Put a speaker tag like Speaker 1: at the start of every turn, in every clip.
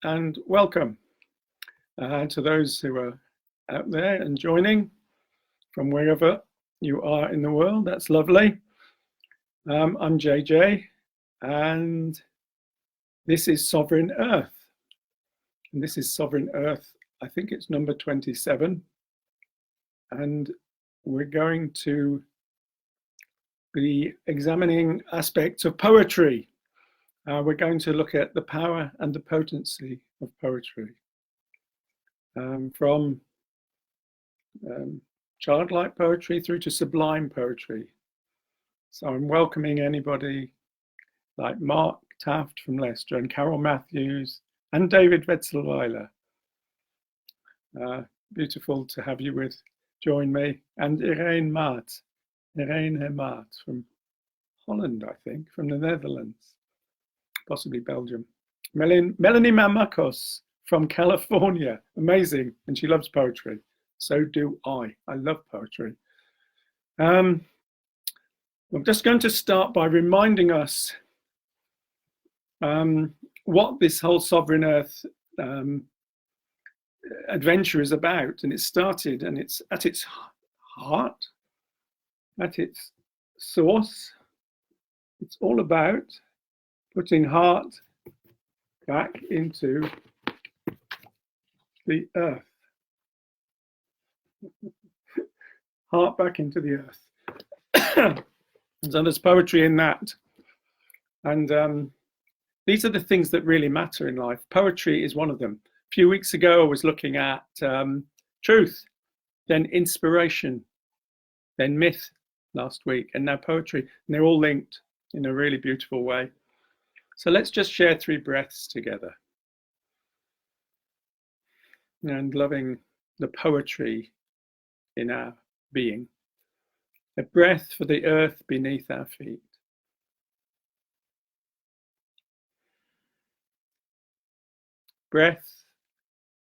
Speaker 1: and welcome to those who are out there and joining from wherever you are in the world. That's lovely. I'm JJ, and this is Sovereign Earth. And this is Sovereign Earth, I think it's number 27. And we're going to be examining aspects of poetry. We're going to look at the power and the potency of poetry, from childlike poetry through to sublime poetry. So I'm welcoming anybody like Mark Taft from Leicester and Carol Matthews and David Wetzelweiler. Beautiful to have you join me, and Irene Maat from Holland, I think, from the Netherlands, possibly Belgium. Melanie Mamakos from California, amazing, and she loves poetry. So do I. I love poetry. I'm just going to start by reminding us what this whole Sovereign Earth adventure is about. And it started, and it's at its heart, at its source, it's all about putting heart back into the earth. Heart back into the earth. So there's poetry in that. And these are the things that really matter in life. Poetry is one of them. A few weeks ago, I was looking at truth, then inspiration, then myth last week, and now poetry. And they're all linked in a really beautiful way. So let's just share 3 breaths together. And loving the poetry in our being. A breath for the earth beneath our feet. Breath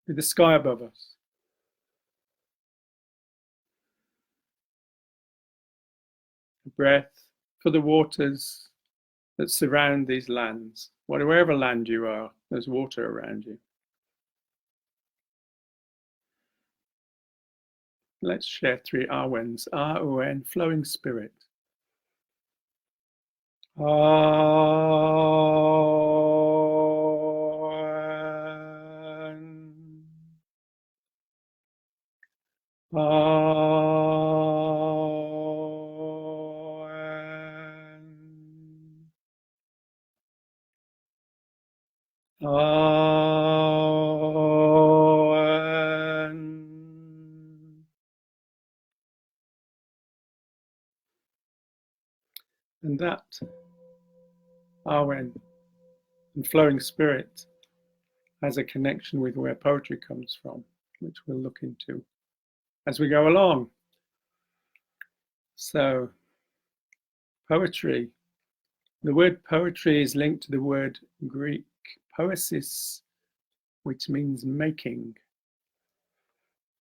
Speaker 1: with the sky above us. A breath for the waters that surround these lands. Wherever land you are, there's water around you. Let's share 3 Arwens. R-O-N, flowing spirit. And that Arwen and flowing spirit has a connection with where poetry comes from, which we'll look into as we go along. So, poetry. The word poetry is linked to the word Greek poesis, which means making.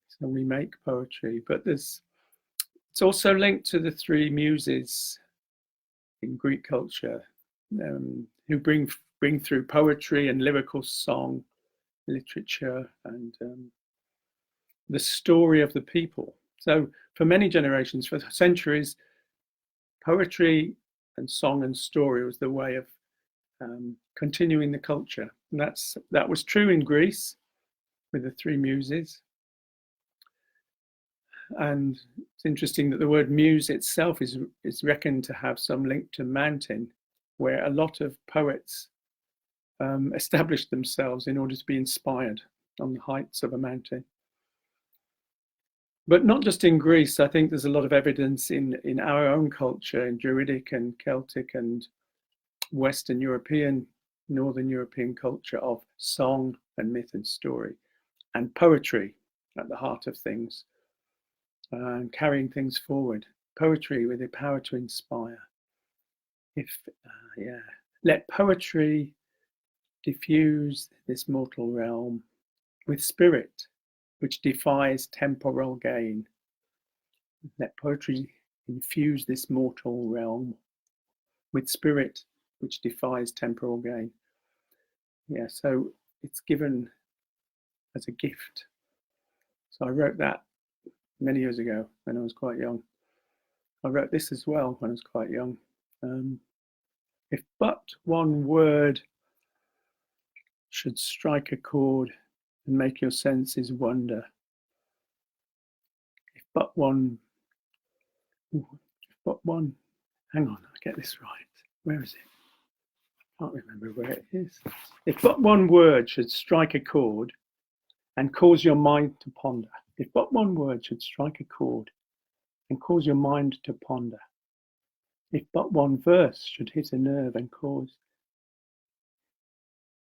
Speaker 1: So we make poetry, but it's also linked to the 3 muses in Greek culture, who bring through poetry and lyrical song, literature, and the story of the people. So for many generations, for centuries, poetry and song and story was the way of continuing the culture. And that was true in Greece with the 3 muses. And it's interesting that the word muse itself is reckoned to have some link to mountain, where a lot of poets established themselves in order to be inspired on the heights of a mountain. But not just in Greece. I think there's a lot of evidence in our own culture, in Druidic and Celtic and Western European, Northern European culture, of song and myth and story, and poetry at the heart of things. And carrying things forward. Poetry with the power to inspire. Let poetry diffuse this mortal realm with spirit, which defies temporal gain. Let poetry infuse this mortal realm with spirit, which defies temporal gain. Yeah, so it's given as a gift. So I wrote that many years ago when I was quite young. I wrote this as well when I was quite young. If but one word should strike a chord and make your senses wonder. If but one, hang on, I get this right. Where is it? I can't remember where it is. If but one word should strike a chord and cause your mind to ponder. If but one word should strike a chord and cause your mind to ponder. If but one verse should hit a nerve and cause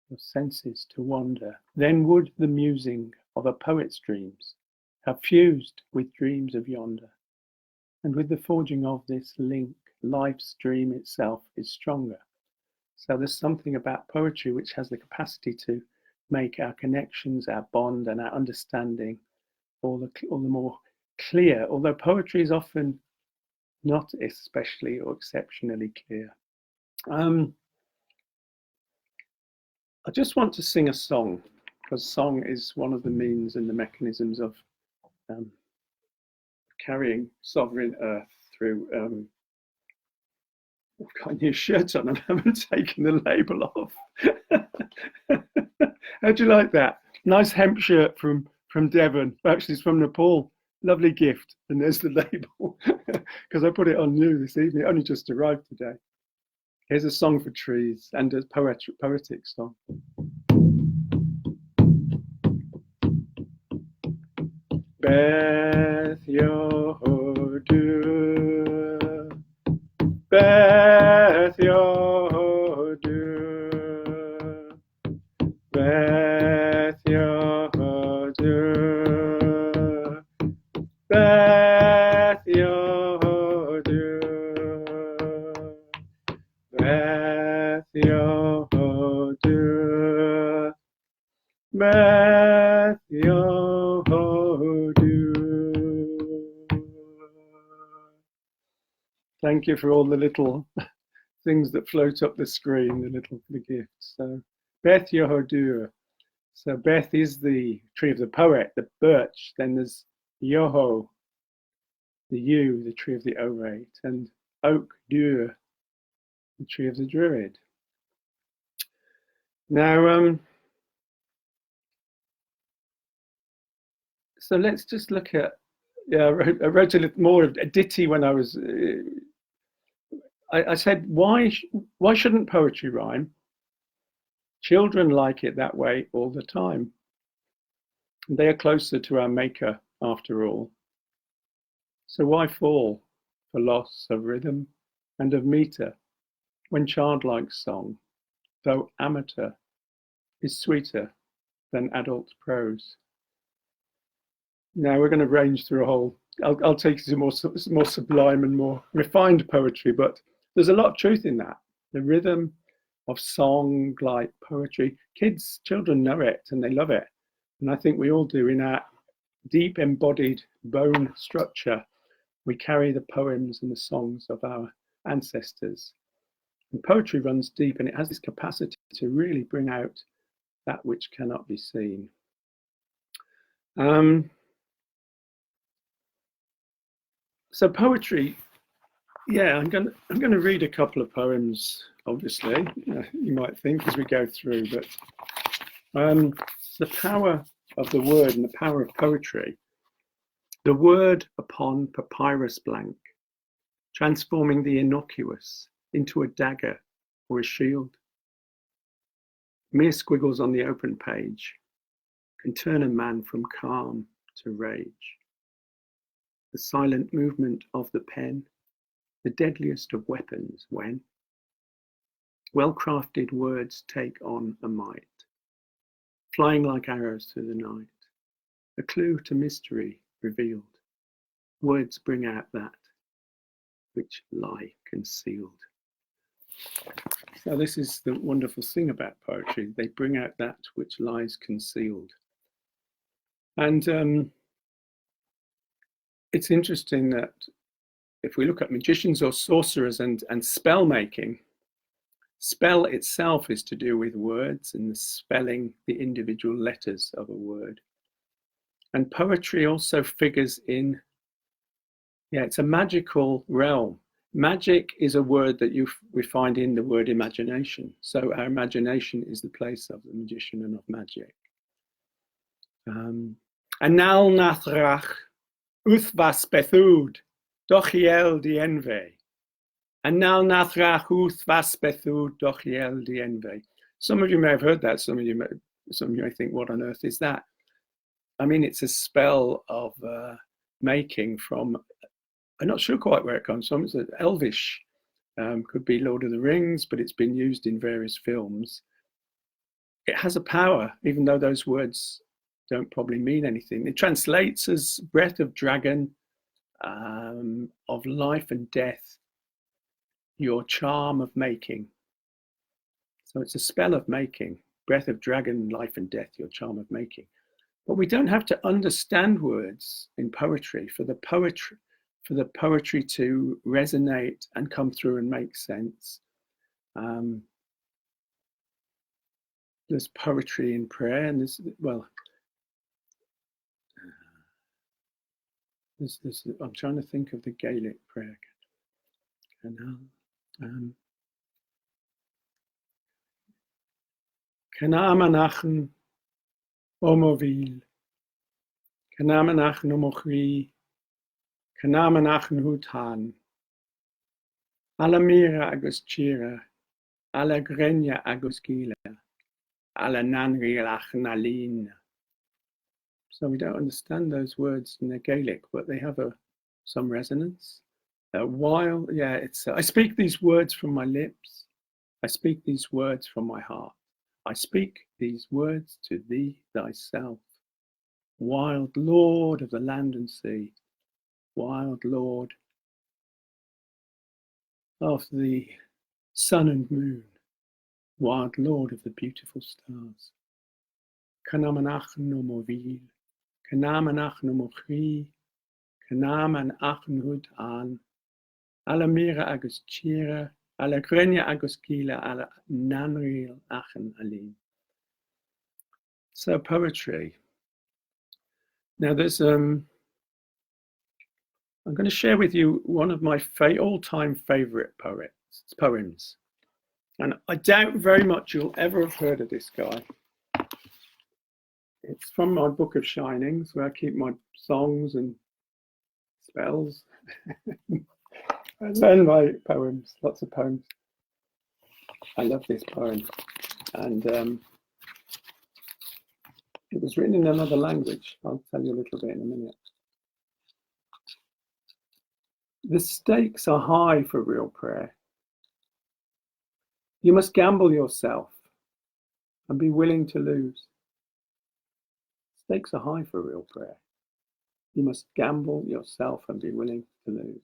Speaker 1: your senses to wander, then would the musing of a poet's dreams have fused with dreams of yonder. And with the forging of this link, life's dream itself is stronger. So there's something about poetry which has the capacity to make our connections, our bond, and our understanding all the more clear, although poetry is often not especially or exceptionally clear. I just want to sing a song, because song is one of the means and the mechanisms of carrying sovereign earth through. I've got a new shirt on and I haven't taken the label off. How do you like that? Nice hemp shirt from Devon. Actually, it's from Nepal. Lovely gift. And there's the label, because I put it on new this evening. It only just arrived today. Here's a song for trees and a poetic song. Beth Yodu, Beth Yodu, Beth Yodu, Beth Yodu, Beth Yodu, Beth Yodu. Thank you for all the little things that float up the screen, the gifts. So Beth Yohodur. So Beth is the tree of the poet, the birch. Then there's Yoho, the yew, the tree of the orate, and Oak Dur, the tree of the druid. Now, so let's just look at. Yeah, I wrote a little more of a ditty when I was. I said, why shouldn't poetry rhyme? Children like it that way all the time. They are closer to our maker, after all. So why fall for loss of rhythm and of meter when childlike song, though amateur, is sweeter than adult prose? Now we're going to range through a whole. I'll take you to more sublime and more refined poetry, but there's a lot of truth in that. The rhythm of song, like poetry, children know it and they love it. And I think we all do. In our deep embodied bone structure, we carry the poems and the songs of our ancestors. And poetry runs deep, and it has this capacity to really bring out that which cannot be seen. So poetry, yeah, I'm going to read a couple of poems. Obviously, you might think as we go through, but the power of the word and the power of poetry. The word upon papyrus blank, transforming the innocuous into a dagger or a shield. Mere squiggles on the open page can turn a man from calm to rage. The silent movement of the pen, the deadliest of weapons when well-crafted words take on a might, flying like arrows through the night, a clue to mystery revealed. Words bring out that which lie concealed. So this is the wonderful thing about poetry. They bring out that which lies concealed. And it's interesting that if we look at magicians or sorcerers and spell making, Spell itself is to do with words and the spelling the individual letters of a word. And poetry also figures in, it's a magical realm. Magic is a word that we find in the word imagination. So our imagination is the place of the magician and of magic. Anal nathrach uthvas bethud dochiel dienve. Anal nathrach uthvas bethud dochiel dienve. Some of you may have heard that. Some of you may think, what on earth is that? I mean, it's a spell of making from, I'm not sure quite where it comes from. It's Elvish, could be Lord of the Rings, but it's been used in various films. It has a power, even though those words don't probably mean anything. It translates as breath of dragon, of life and death, your charm of making. So it's a spell of making, breath of dragon, life and death, your charm of making. But we don't have to understand words in poetry for the poetry to resonate and come through and make sense. There's poetry in prayer, and there's I'm trying to think of the Gaelic prayer. Canamanachn omovil, Canamanachn omochri, Canamanachn hutan, Alamira agus chira, Ala grenya agus gila, Ala nanrilachn alin. So we don't understand those words in the Gaelic, but they have some resonance. While, I speak these words from my lips. I speak these words from my heart. I speak these words to thee, thyself. Wild Lord of the land and sea, wild Lord of the sun and moon, wild Lord of the beautiful stars. Kanamanach no movil, Kanamanach no mochri, Kanaman achn hud an, Alamira agus chira, Ala grenya agus gila, Ala nanril achen alim. So poetry. Now there's I'm going to share with you one of my all-time favorite poems. And I doubt very much you'll ever have heard of this guy. It's from my book of Shinings, where I keep my songs and spells. I learn my poems, lots of poems. I love this poem. And it was written in another language. I'll tell you a little bit in a minute. The stakes are high for real prayer. You must gamble yourself and be willing to lose. Stakes are high for real prayer. You must gamble yourself and be willing to lose.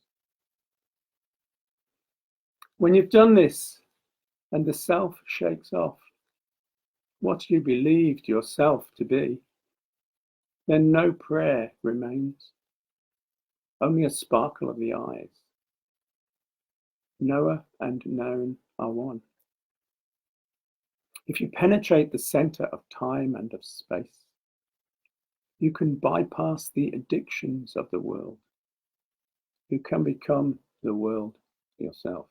Speaker 1: When you've done this and the self shakes off what you believed yourself to be, then no prayer remains, only a sparkle of the eyes. Knower and known are one. If you penetrate the center of time and of space, you can bypass the addictions of the world. You can become the world yourself.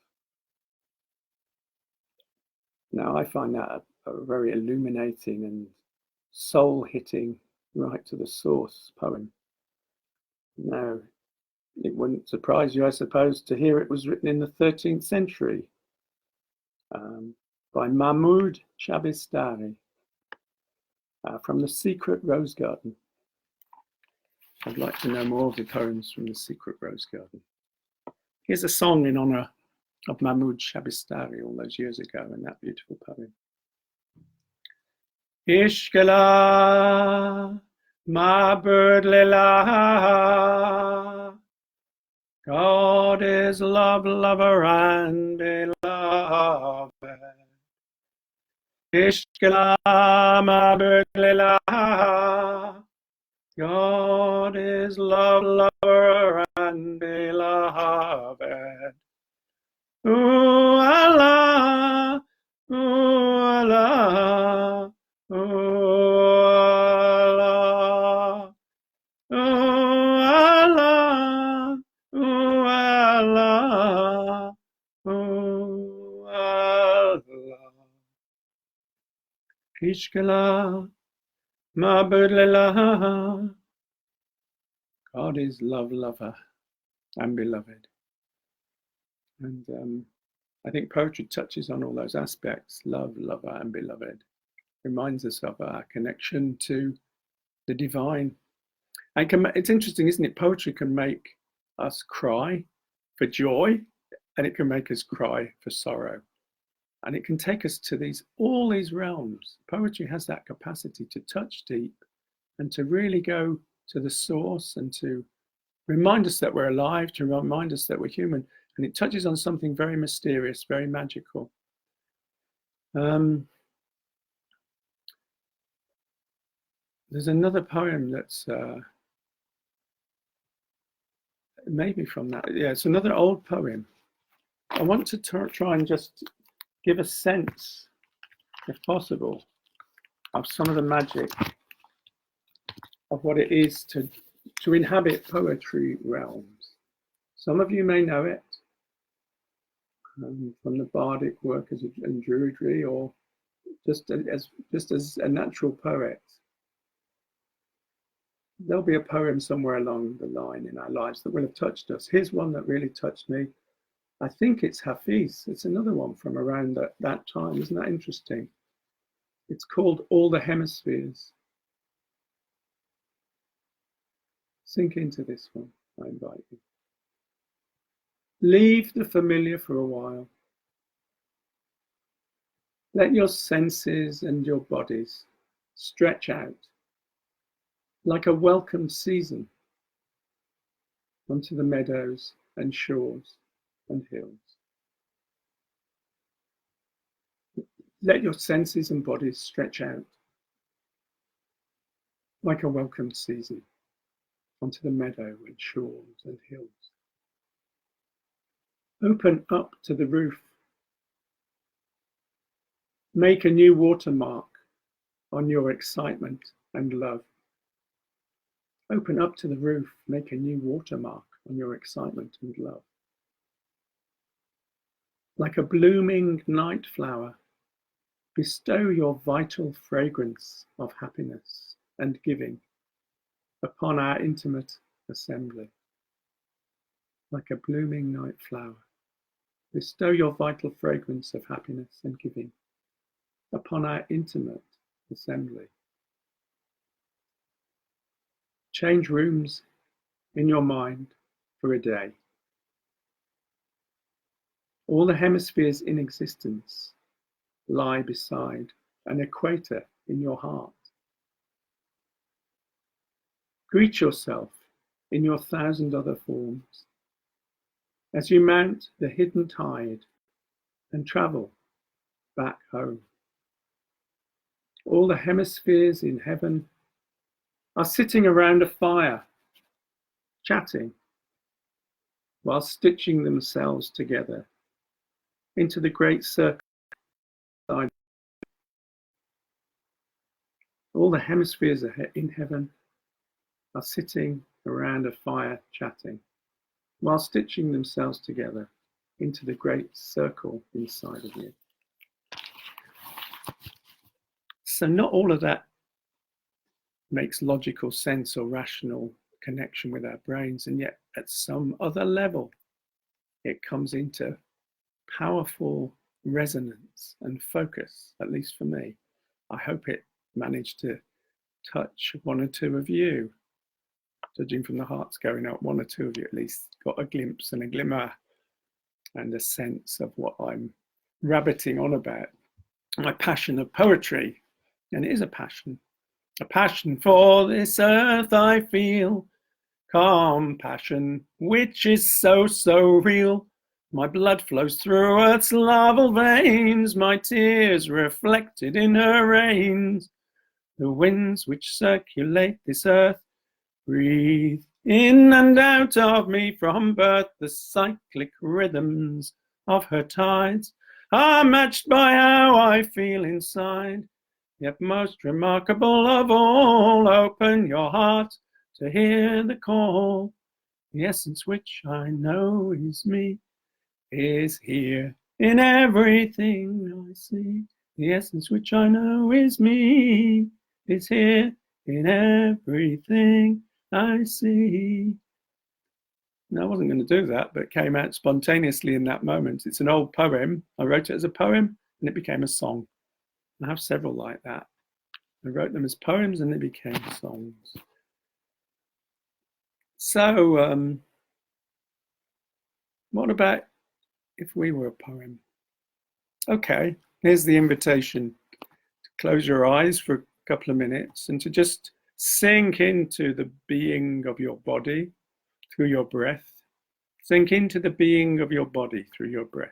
Speaker 1: Now, I find that a very illuminating and soul-hitting, right to the source poem. Now, it wouldn't surprise you, I suppose, to hear it was written in the 13th century by Mahmoud Shabistari from The Secret Rose Garden. I'd like to know more of the poems from The Secret Rose Garden. Here's a song in honor of Mahmoud Shabistari all those years ago, and that beautiful poem. Ishkala, my bird lila, God is love, lover, and beloved. Ishkala, my bird lila, God is love, lover, and beloved. Ooh, Allah, Allah, oh Allah, oh Allah, oh Allah. Ishkala, ma'bud lillah. God is love, lover, and beloved. And I think poetry touches on all those aspects: love, lover, and beloved. Reminds us of our connection to the divine. And it's interesting, isn't it? Poetry can make us cry for joy, and it can make us cry for sorrow. And it can take us to all these realms. Poetry has that capacity to touch deep and to really go to the source and to remind us that we're alive, to remind us that we're human. And it touches on something very mysterious, very magical. There's another poem that's maybe from that. Yeah, it's another old poem. I want to try and just give a sense, if possible, of some of the magic of what it is to inhabit poetry realms. Some of you may know it from the bardic work in Druidry, or just as a natural poet. There'll be a poem somewhere along the line in our lives that will have touched us. Here's one that really touched me. I think it's Hafiz. It's another one from around that time. Isn't that interesting? It's called All the Hemispheres. Sink into this one, I invite you. Leave the familiar for a while. Let your senses and your bodies stretch out like a welcome season onto the meadows and shores and hills. Let your senses and bodies stretch out like a welcome season onto the meadow and shores and hills. Open up to the roof. Make a new watermark on your excitement and love. Open up to the roof. Make a new watermark on your excitement and love. Like a blooming night flower, bestow your vital fragrance of happiness and giving upon our intimate assembly. Like a blooming night flower, bestow your vital fragrance of happiness and giving upon our intimate assembly. Change rooms in your mind for a day. All the hemispheres in existence lie beside an equator in your heart. Greet yourself in your 1,000 other forms as you mount the hidden tide and travel back home. All the hemispheres in heaven are sitting around a fire, chatting, while stitching themselves together into the great circle. All the hemispheres in heaven are sitting around a fire, chatting, while stitching themselves together into the great circle inside of you. So not all of that makes logical sense or rational connection with our brains, and yet at some other level it comes into powerful resonance and focus, at least for me. I hope it managed to touch one or two of you. Judging from the hearts going up, one or two of you at least got a glimpse and a glimmer and a sense of what I'm rabbiting on about. My passion of poetry, and it is a passion for this earth I feel, compassion which is so, so real. My blood flows through earth's larval veins, my tears reflected in her rains. The winds which circulate this earth breathe in and out of me from birth. The cyclic rhythms of her tides are matched by how I feel inside. Yet most remarkable of all, open your heart to hear the call. The essence which I know is me is here in everything I see. The essence which I know is me is here in everything I see. Now, I wasn't going to do that, but it came out spontaneously in that moment. It's an old poem. I wrote it as a poem and it became a song. I have several like that. I wrote them as poems and they became songs. So, what about if we were a poem? Okay, here's the invitation to close your eyes for a couple of minutes and to just sink into the being of your body through your breath. Sink into the being of your body through your breath.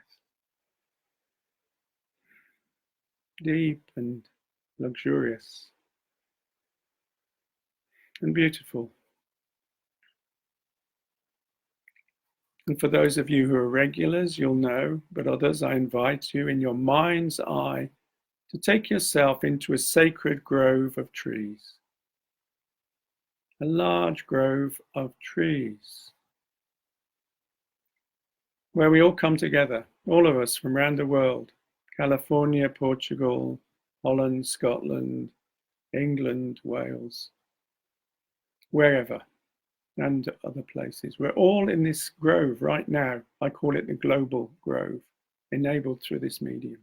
Speaker 1: Deep and luxurious and beautiful. And for those of you who are regulars, you'll know, but others, I invite you in your mind's eye to take yourself into a sacred grove of trees. A large grove of trees where we all come together, all of us from around the world, California, Portugal, Holland, Scotland, England, Wales, wherever, and other places. We're all in this grove right now. I call it the global grove, enabled through this medium.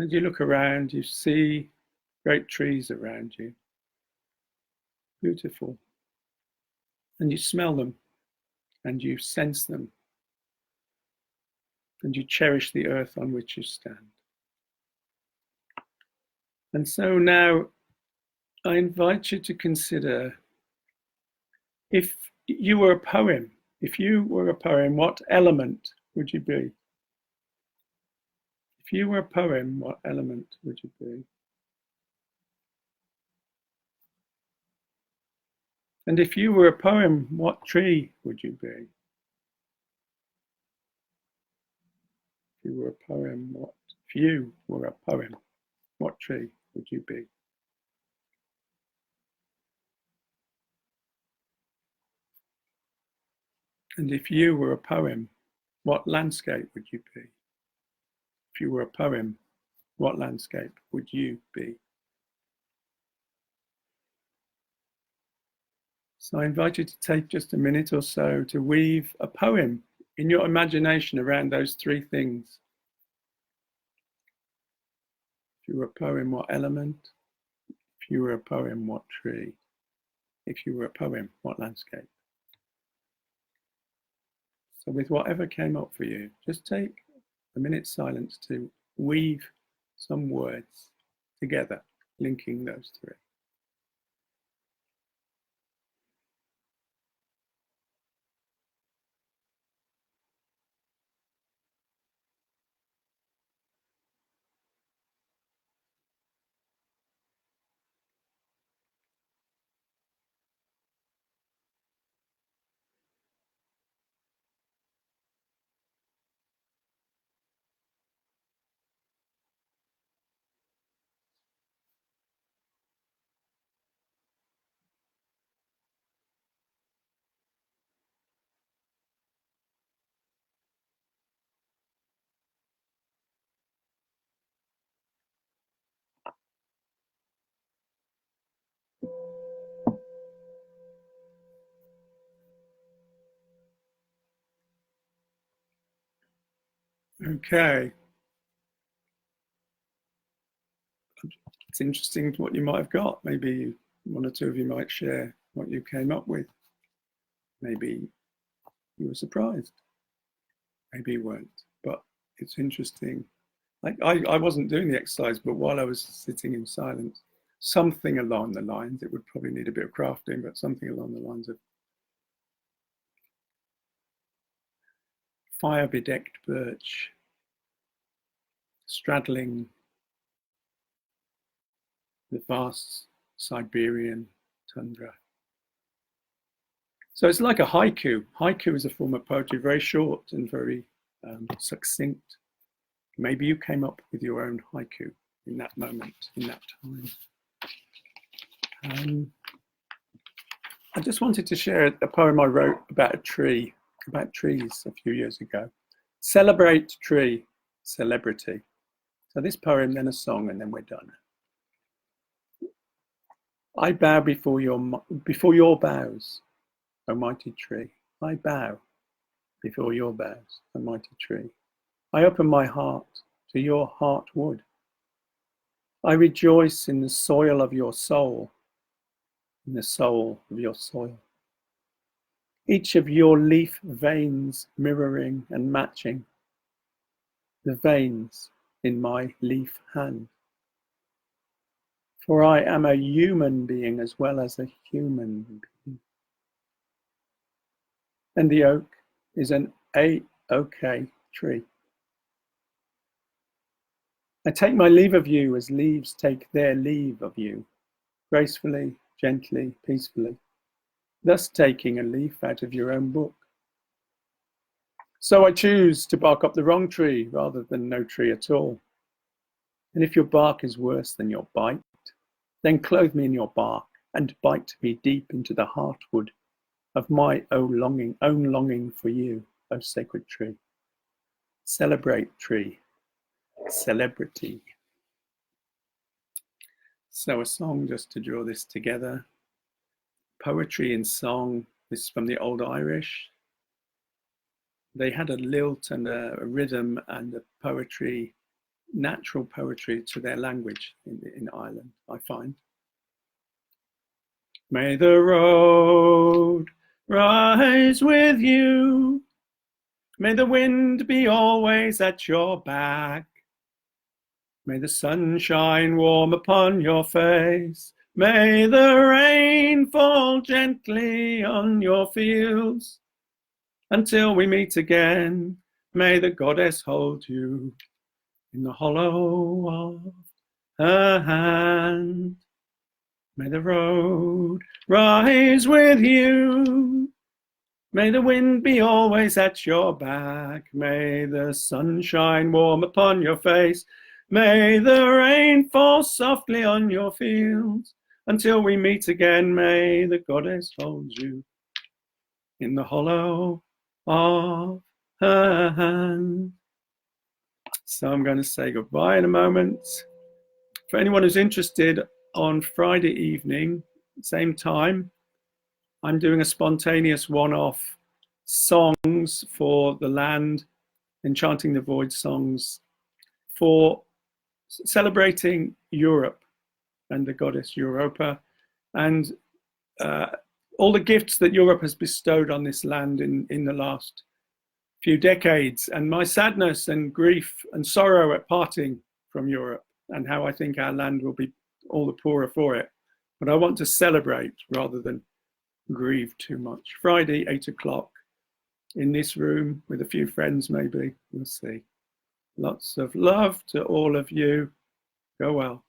Speaker 1: As you look around, you see great trees around you. Beautiful. And you smell them, and you sense them, and you cherish the earth on which you stand. And so now I invite you to consider, if you were a poem, what element would you be? If you were a poem, what element would you be? And if you were a poem, what tree would you be? If you were a poem, what tree would you be? And if you were a poem, what landscape would you be? If you were a poem, what landscape would you be? So I invite you to take just a minute or so to weave a poem in your imagination around those three things. If you were a poem, what element? If you were a poem, what tree? If you were a poem, what landscape? So with whatever came up for you, just take a minute's silence to weave some words together, linking those three. Okay. It's interesting what you might have got. Maybe one or two of you might share what you came up with. Maybe you were surprised. Maybe you weren't. But it's interesting. Like I wasn't doing the exercise, but while I was sitting in silence, something along the lines, it would probably need a bit of crafting, but something along the lines of fire-bedecked birch, straddling the vast Siberian tundra. So it's like a haiku. Haiku is a form of poetry, very short and very succinct. Maybe you came up with your own haiku. in that moment, in that time. I just wanted to share a poem I wrote about a tree, about trees a few years ago. Celebrate tree, celebrity. So this poem, then a song, and then we're done. I bow before your boughs, O mighty tree. I bow before your boughs, O mighty tree. I open my heart to your heartwood. I rejoice in the soil of your soul, in the soul of your soil. Each of your leaf veins mirroring and matching the veins in my leaf hand. For I am a human being as well as a human being. And the oak is an A-OK tree. I take my leave of you as leaves take their leave of you, gracefully, gently, peacefully, thus taking a leaf out of your own book. So I choose to bark up the wrong tree rather than no tree at all. And if your bark is worse than your bite, then clothe me in your bark and bite me deep into the heartwood of my own longing for you, O sacred tree. Celebrate tree, celebrity. So a song just to draw this together. Poetry in song, this is from the Old Irish. They had a lilt and a rhythm and a poetry, natural poetry to their language in Ireland, I find. May the road rise with you. May the wind be always at your back. May the sun shine warm upon your face. May the rain fall gently on your fields. Until we meet again, may the goddess hold you in the hollow of her hand. May the road rise with you. May the wind be always at your back. May the sun shine warm upon your face. May the rain fall softly on your fields. Until we meet again, may the goddess hold you in the hollow of her hand. So I'm going to say goodbye in a moment. For anyone who's interested, on Friday evening, same time, I'm doing a spontaneous one-off songs for the land, Enchanting the Void songs for celebrating Europe and the goddess Europa and all the gifts that Europe has bestowed on this land in the last few decades, and my sadness and grief and sorrow at parting from Europe, and how I think our land will be all the poorer for it. But I want to celebrate rather than grieve too much. Friday, 8 o'clock, in this room with a few friends maybe, we'll see. Lots of love to all of you. Go well.